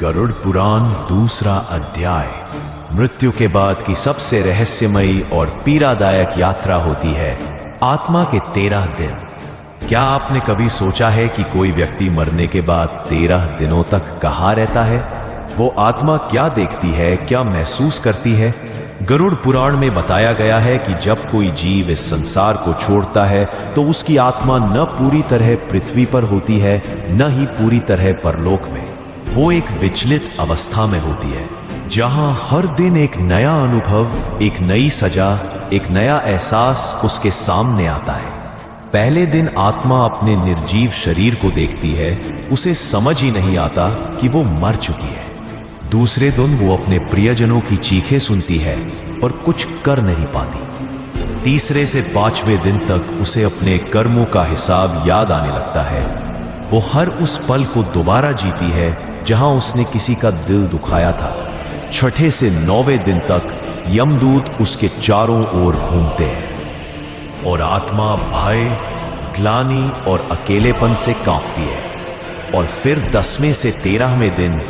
गरुड़ पुराण दूसरा अध्याय। मृत्यु के बाद की सबसे रहस्यमयी और पीड़ादायक यात्रा होती है आत्मा के 13 दिन। क्या आपने कभी सोचा है कि कोई व्यक्ति मरने के बाद 13 दिनों तक कहाँ रहता है? वो आत्मा क्या देखती है, क्या महसूस करती है? गरुड़ पुराण में बताया गया है कि जब कोई जीव इस संसार को छोड़ता है तो उसकी आत्मा न पूरी तरह पृथ्वी पर होती है, न ही पूरी तरह परलोक में। वो एक विचलित अवस्था में होती है, जहां हर दिन एक नया अनुभव, एक नई सजा, एक नया एहसास उसके सामने आता है। पहले दिन आत्मा अपने निर्जीव शरीर को देखती है, उसे समझ ही नहीं आता कि वो मर चुकी है। दूसरे दिन वो अपने प्रियजनों की चीखें सुनती है और कुछ कर नहीं पाती। तीसरे से 5वें दिन तक उसे अपने कर्मों का हिसाब याद आने लगता है। वो हर उस पल को दोबारा जीती है जहां उसने किसी का दिल दुखाया था। 6ठे से 9वें दिन तक यमदूत उसके चारों ओर घूमते हैं और आत्मा भय, ग्लानि और अकेलेपन से कांपती है। और फिर 10वें से 13वें दिन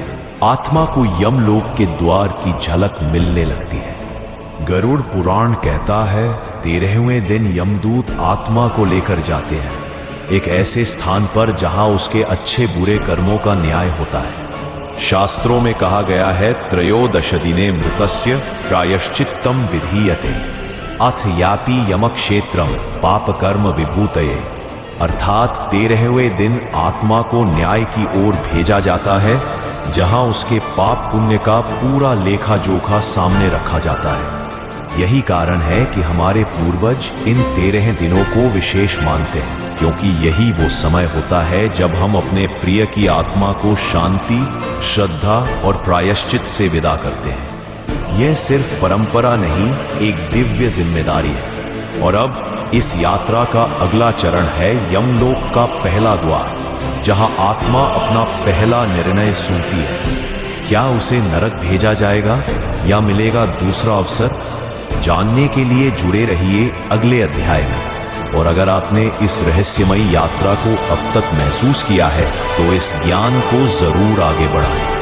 आत्मा को यमलोक के द्वार की झलक मिलने लगती है। गरुड़ पुराण कहता है 13वें दिन यमदूत आत्मा को लेकर जाते हैं एक ऐसे स्थान पर जहां उसके अच्छे बुरे कर्मों का न्याय होता है। शास्त्रों में कहा गया है त्रयोदश दिने मृतस्य प्रायश्चित्तम विधीयते अथ यापि यमक्षेत्रम पाप कर्म विभूतये। अर्थात 13वें दिन आत्मा को न्याय की ओर भेजा जाता है, जहां उसके पाप पुण्य का पूरा लेखा जोखा सामने रखा जाता है। यही कारण है कि हमारे पूर्वज इन 13 दिनों को विशेष मानते हैं, क्योंकि यही वो समय होता है जब हम अपने प्रिय की आत्मा को शांति, श्रद्धा और प्रायश्चित से विदा करते हैं। यह सिर्फ परंपरा नहीं, एक दिव्य जिम्मेदारी है। और अब इस यात्रा का अगला चरण है यमलोक का पहला द्वार, जहां आत्मा अपना पहला निर्णय सुनती है। क्या उसे नरक भेजा जाएगा या मिलेगा दूसरा अवसर? जानने के लिए जुड़े रहिए अगले अध्याय में। और अगर आपने इस रहस्यमयी यात्रा को अब तक महसूस किया है तो इस ज्ञान को जरूर आगे बढ़ाएं।